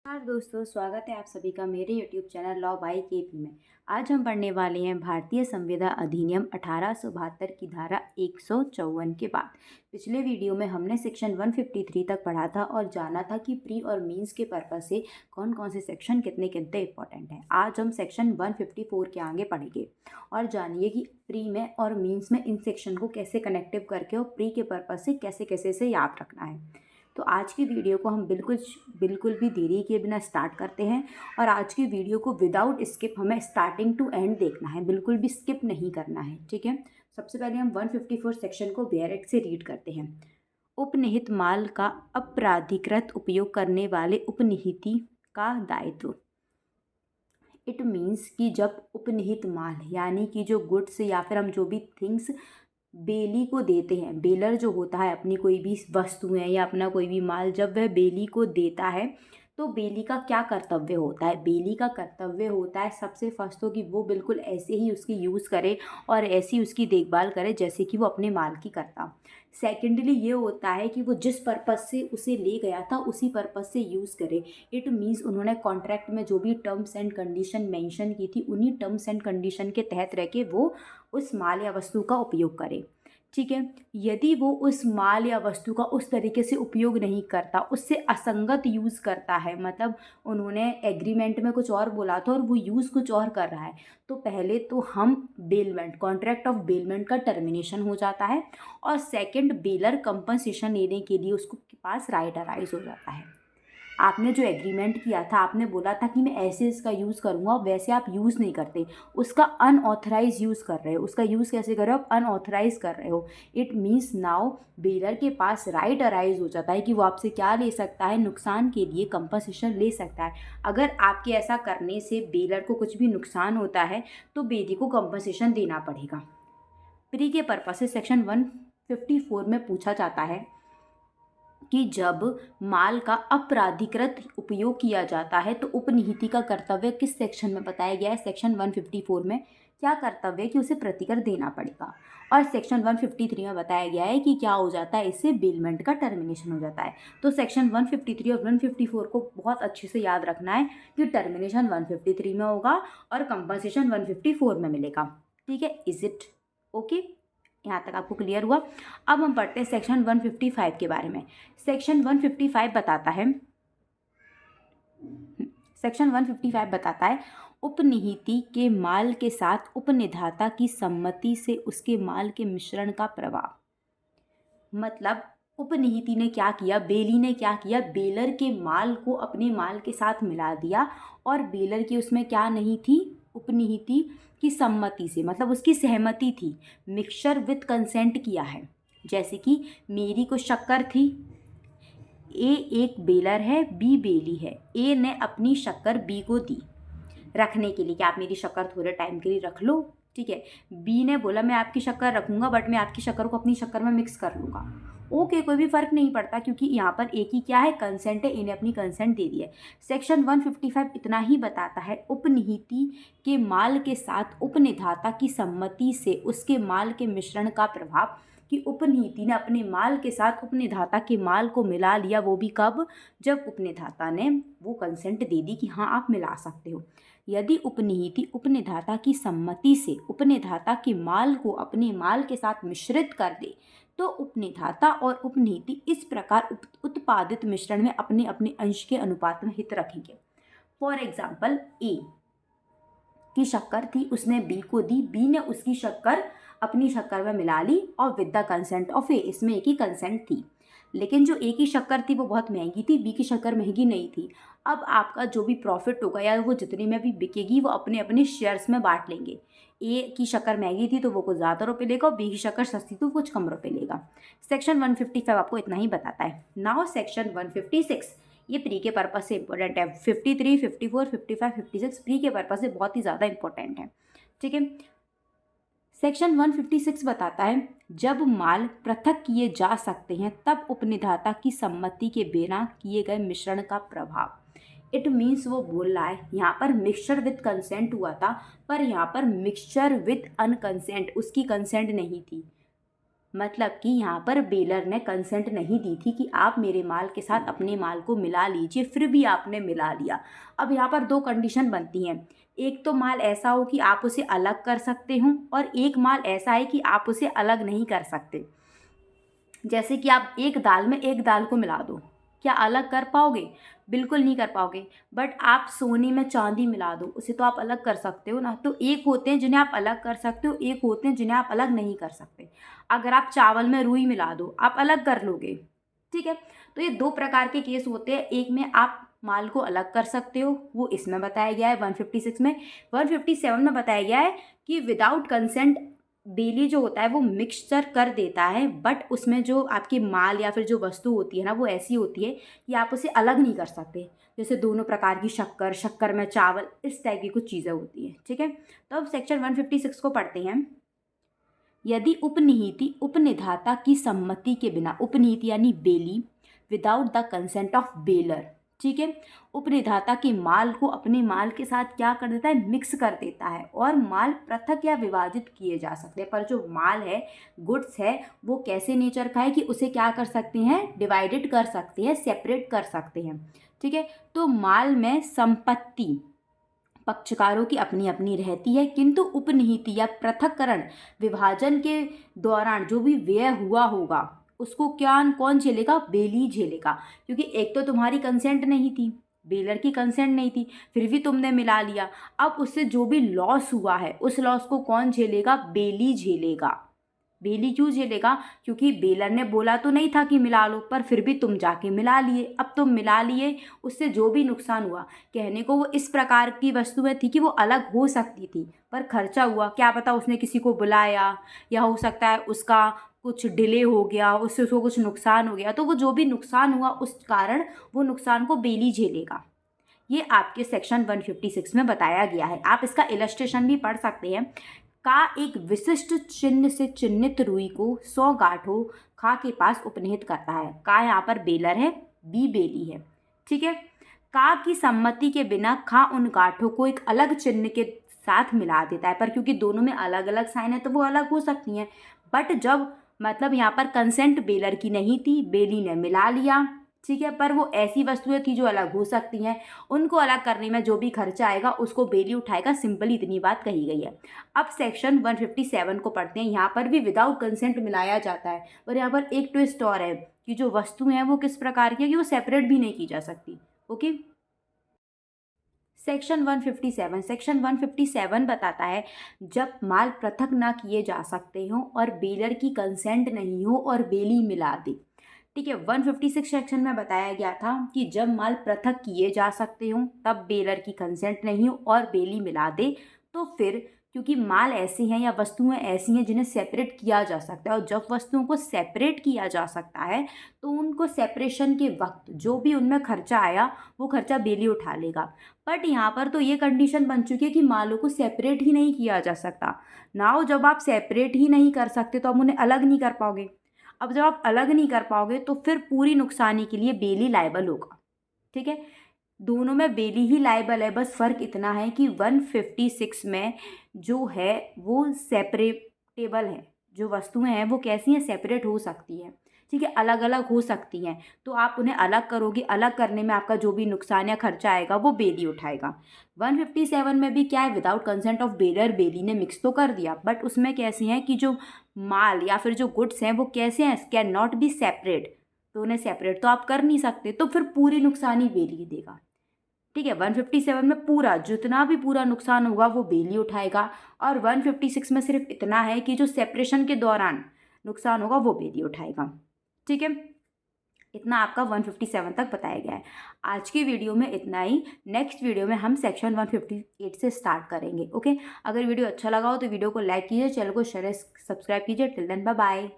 नमस्कार दोस्तों, स्वागत है आप सभी का मेरे YouTube channel law by KP में। आज हम पढ़ने वाले हैं भारतीय संविदा अधिनियम 1872 की धारा 154 के बाद। पिछले वीडियो में हमने सेक्शन 153 तक पढ़ा था और जाना था कि प्री और मीन्स के पर्पस से कौन कौन से सेक्शन कितने कितने इंपॉर्टेंट हैं। आज हम सेक्शन 154 के आगे पढ़ेंगे और जानिए कि प्री में और मीन्स में इन सेक्शन को कैसे कनेक्टिव करके और प्री के पर्पस से कैसे कैसे से याद रखना है। तो आज की वीडियो को हम बिल्कुल भी देरी किए बिना स्टार्ट करते हैं और आज की वीडियो को विदाउट स्किप हमें स्टार्टिंग टू एंड देखना है, बिल्कुल भी स्किप नहीं करना है। ठीक है, सबसे पहले हम 154 सेक्शन को बैरेक्ट से रीड करते हैं। उपनिहित माल का अपराधिकृत उपयोग करने वाले उपनिहिती का दायित्व। इट मीन्स कि जब उपनिहित माल यानी कि जो गुड्स या फिर हम जो भी थिंग्स बेली को देते हैं, बेलर जो होता है अपनी कोई भी वस्तुएं या अपना कोई भी माल जब वह बेली को देता है तो बेली का क्या कर्तव्य होता है। बेली का कर्तव्य होता है सबसे फर्स्ट तो कि वो बिल्कुल ऐसे ही उसकी यूज़ करे और ऐसी उसकी देखभाल करे जैसे कि वो अपने माल की करता। सेकेंडली ये होता है कि वो जिस पर्पज़ से उसे ले गया था उसी पर्पज़ से यूज़ करे। इट मीन्स उन्होंने कॉन्ट्रैक्ट में जो भी टर्म्स एंड कंडीशन मेंशन की थी उन्हीं टर्म्स एंड कंडीशन के तहत रह के वो उस माल या वस्तु का उपयोग करे। ठीक है, यदि वो उस माल या वस्तु का उस तरीके से उपयोग नहीं करता, उससे असंगत यूज़ करता है, मतलब उन्होंने एग्रीमेंट में कुछ और बोला था और वो यूज़ कुछ और कर रहा है, तो पहले तो हम बेलमेंट कॉन्ट्रैक्ट ऑफ बेलमेंट का टर्मिनेशन हो जाता है और सेकंड बेलर कंपनसेशन लेने के लिए उसको के पास राइट अराइज हो जाता है। आपने जो एग्रीमेंट किया था, आपने बोला था कि मैं ऐसे इसका यूज़ करूँगा, वैसे आप यूज़ नहीं करते, उसका अनऑथराइज यूज़ कर रहे हो। उसका यूज़ कैसे कर रहे हो? आप अनऑथराइज कर रहे हो। इट मीन्स नाउ बेलर के पास राइट अराइज हो जाता है कि वो आपसे क्या ले सकता है, नुकसान के लिए कंपनसेशन ले सकता है। अगर आपके ऐसा करने से बेलर को कुछ भी नुकसान होता है तो बेली को कंपनसेशन देना पड़ेगा। प्री के पर्पस से सेक्शन 154 में पूछा जाता है कि जब माल का अपराधिकृत उपयोग किया जाता है तो उपनिहिति का कर्तव्य किस सेक्शन में बताया गया है? सेक्शन 154 में क्या कर्तव्य है कि उसे प्रतिकर देना पड़ेगा। और सेक्शन 153 में बताया गया है कि क्या हो जाता है, इससे बेलमेंट का टर्मिनेशन हो जाता है। तो सेक्शन 153 और 154 को बहुत अच्छे से याद रखना है कि टर्मिनेशन 153 में होगा और कंपनसेशन 154 में मिलेगा। ठीक है, इज इट ओके? यहाँ तक आपको क्लियर हुआ। अब हम पढ़ते हैं सेक्शन 155 के बारे में। सेक्शन 155 बताता है सेक्शन 155 बताता है उपनिहिति के माल के साथ उपनिधाता की सम्मति से उसके माल के मिश्रण का प्रभाव। मतलब उपनिहिति ने क्या किया, बेली ने क्या किया, बेलर के माल को अपने माल के साथ मिला दिया और बेलर की उसमें क्या नहीं थी, उपनिहिति की सम्मति से, मतलब उसकी सहमति थी, मिक्सचर विथ कंसेंट किया है। जैसे कि मेरी को शक्कर थी, ए एक बेलर है, बी बेली है, ए ने अपनी शक्कर बी को दी रखने के लिए कि आप मेरी शक्कर थोड़े टाइम के लिए रख लो। ठीक है, बी ने बोला मैं आपकी शक्कर रखूंगा बट मैं आपकी शक्कर को अपनी शक्कर में मिक्स कर लूँगा। ओके, कोई भी फर्क नहीं पड़ता क्योंकि यहाँ पर एक ही क्या है, कंसेंट है, इन्हें अपनी कंसेंट दे दी है। सेक्शन 155 इतना ही बताता है उपनिहिति के माल के साथ उपनिधाता की सम्मति से उसके माल के मिश्रण का प्रभाव, कि उपनिहिति ने अपने माल के साथ उपनिधाता के माल को मिला लिया। वो भी कब? जब उपनिधाता ने वो कंसेंट दे दी कि हाँ आप मिला सकते हो। यदि उपनिहिति उपनिधाता की सम्मति से उपनिधाता के माल को अपने माल के साथ मिश्रित कर दे तो उपनिधाता और उपनिहिति इस प्रकार उत्पादित मिश्रण में अपने अपने अंश के अनुपात में हित रखेंगे। फॉर एग्जाम्पल, ए की शक्कर थी, उसने बी को दी, बी ने उसकी शक्कर अपनी शक्कर में मिला ली और विद द कंसेंट ऑफ ए, इसमें ए की कंसेंट थी। लेकिन जो ए की शक्कर थी वो बहुत महंगी थी, बी की शक्कर महंगी नहीं थी। अब आपका जो भी प्रॉफिट होगा या वो जितने में भी बिकेगी वो अपने अपने शेयर्स में बांट लेंगे। ए की शक्कर महंगी थी तो वो कुछ ज़्यादा रुपये लेगा और बी की शक्कर सस्ती तो कुछ कम रुपये लेगा। सेक्शन 155 आपको इतना ही बताता है। नाउ सेक्शन 156, ये प्री के पर्पस से इंपॉर्टेंट है। 53, 54, 55, 56 प्री के पर्पस से बहुत ही ज़्यादा इंपॉर्टेंट है। ठीक है, सेक्शन 156 बताता है जब माल पृथक किए जा सकते हैं तब उपनिधाता की सम्मति के बिना किए गए मिश्रण का प्रभाव। इट मीन्स वो बोल रहा है यहाँ पर मिक्सचर विथ कंसेंट हुआ था पर यहाँ पर मिक्सचर विथ अनकंसेंट, उसकी कंसेंट नहीं थी। मतलब कि यहाँ पर बेलर ने कंसेंट नहीं दी थी कि आप मेरे माल के साथ अपने माल को मिला लीजिए, फिर भी आपने मिला लिया। अब यहाँ पर दो कंडीशन बनती हैं, एक तो माल ऐसा हो कि आप उसे अलग कर सकते हो, और एक माल ऐसा है कि आप उसे अलग नहीं कर सकते। जैसे कि आप एक दाल में एक दाल को मिला दो, क्या अलग कर पाओगे? बिल्कुल नहीं कर पाओगे। बट आप सोने में चांदी मिला दो, उसे तो आप अलग कर सकते हो ना। तो एक होते हैं जिन्हें आप अलग कर सकते हो, एक होते हैं जिन्हें आप अलग नहीं कर सकते। अगर आप चावल में रुई मिला दो, आप अलग कर लोगे, ठीक है। तो ये दो प्रकार के केस होते हैं, एक में आप माल को अलग कर सकते हो, वो इसमें बताया गया है 156 में। 157 में बताया गया है कि विदाउट कंसेंट बेली जो होता है वो मिक्सचर कर देता है, बट उसमें जो आपकी माल या फिर जो वस्तु होती है ना, वो ऐसी होती है कि आप उसे अलग नहीं कर सकते। जैसे दोनों प्रकार की शक्कर, शक्कर में चावल, इस टाइप की कुछ चीज़ें होती हैं, ठीक है। तो अब सेक्शन 156 को पढ़ते हैं। यदि उपनिहिति उपनिधाता की सम्मति के बिना, उपनिहिति यानी bailee, without the consent of bailor, ठीक है, उपनिधाता के माल को अपने माल के साथ क्या कर देता है? मिक्स कर देता है, और माल पृथक या विभाजित किए जा सकते हैं। पर जो माल है, गुड्स है, वो कैसे नेचर का है कि उसे क्या कर सकते हैं? डिवाइडेड कर सकते हैं, सेपरेट कर सकते हैं, ठीक है। तो माल में संपत्ति पक्षकारों की अपनी अपनी रहती है, किंतु उपनिहिति या पृथक्करण विभाजन के दौरान जो भी व्यय हुआ होगा उसको क्या कौन झेलेगा? बेली झेलेगा। क्योंकि एक तो तुम्हारी कंसेंट नहीं थी, बेलर की कंसेंट नहीं थी, फिर भी तुमने मिला लिया। अब उससे जो भी लॉस हुआ है उस लॉस को कौन झेलेगा? बेली झेलेगा। बेली क्यों झेलेगा? क्योंकि बेलर ने बोला तो नहीं था कि मिला लो, पर फिर भी तुम जाके मिला लिए। अब तुम मिला लिए, उससे जो भी नुकसान हुआ, कहने को वो इस प्रकार की वस्तुएं थी कि वो अलग हो सकती थी, पर खर्चा हुआ, क्या पता उसने किसी को बुलाया, या हो सकता है उसका कुछ डिले हो गया, उससे उसको कुछ नुकसान हो गया, तो वो जो भी नुकसान हुआ उस कारण वो नुकसान को बेली झेलेगा। ये आपके सेक्शन 156 में बताया गया है। आप इसका इलस्ट्रेशन भी पढ़ सकते हैं। का एक विशिष्ट चिन्ह से चिन्हित रुई को 100 गांठों खा के पास उपनिहित करता है। का यहाँ पर बेलर है, बी बेली है, ठीक है। का की सम्मति के बिना खा उन गांठों को एक अलग चिन्ह के साथ मिला देता है, पर क्योंकि दोनों में अलग अलग साइन है तो वो अलग हो सकती हैं। बट जब मतलब यहाँ पर कंसेंट बेलर की नहीं थी, बेली ने मिला लिया, ठीक है, पर वो ऐसी वस्तुएं थी जो अलग हो सकती हैं, उनको अलग करने में जो भी खर्चा आएगा उसको बेली उठाएगा। सिंपली इतनी बात कही गई है। अब सेक्शन 157 को पढ़ते हैं। यहाँ पर भी विदाउट कंसेंट मिलाया जाता है, और यहाँ पर एक ट्विस्ट और है कि जो वस्तुएं हैं वो किस प्रकार की है कि वो सेपरेट भी नहीं की जा सकती। ओके, सेक्शन 157 बताता है जब माल पृथक ना किए जा सकते हो और बेलर की कंसेंट नहीं हो और बेली मिला दे, ठीक है। 156 सेक्शन में बताया गया था कि जब माल पृथक किए जा सकते हो, तब बेलर की कंसेंट नहीं हो और बेली मिला दे, तो फिर क्योंकि माल ऐसे हैं या वस्तुएं ऐसी हैं जिन्हें सेपरेट किया जा सकता है, और जब वस्तुओं को सेपरेट किया जा सकता है तो उनको सेपरेशन के वक्त जो भी उनमें खर्चा आया वो खर्चा बेली उठा लेगा। बट यहाँ पर तो ये कंडीशन बन चुकी है कि मालों को सेपरेट ही नहीं किया जा सकता। नाउ जब आप सेपरेट ही नहीं कर सकते तो आप उन्हें अलग नहीं कर पाओगे। अब जब आप अलग नहीं कर पाओगे तो फिर पूरी नुकसानी के लिए बेली लायबल होगा, ठीक है। दोनों में बेली ही लायबल है, बस फ़र्क इतना है कि 156 में जो है वो सेपरेटेबल है। जो वस्तुएं हैं वो कैसी हैं? सेपरेट हो सकती हैं, ठीक है, अलग अलग हो सकती हैं। तो आप उन्हें अलग करोगे, अलग करने में आपका जो भी नुकसान या खर्चा आएगा वो बेली उठाएगा। 157 में भी क्या है? विदाउट कंसेंट ऑफ बेलर, बेली ने मिक्स तो कर दिया, बट उसमें कैसे हैं कि जो माल या फिर जो गुड्स हैं वो कैसे हैं? कैन नॉट बी सेपरेट, तो उन्हें सेपरेट तो आप कर नहीं सकते, तो फिर पूरी नुकसानी बेली देगा, ठीक है। 157 में पूरा जितना भी पूरा नुकसान होगा वो बेली उठाएगा, और 156 में सिर्फ इतना है कि जो सेपरेशन के दौरान नुकसान होगा वो बेली उठाएगा, ठीक है। इतना आपका 157 तक बताया गया है। आज की वीडियो में इतना ही। नेक्स्ट वीडियो में हम सेक्शन 158 से स्टार्ट करेंगे। ओके, अगर वीडियो अच्छा लगा हो तो वीडियो को लाइक कीजिए, चैनल को शेयर सब्सक्राइब कीजिए। Till then bye bye.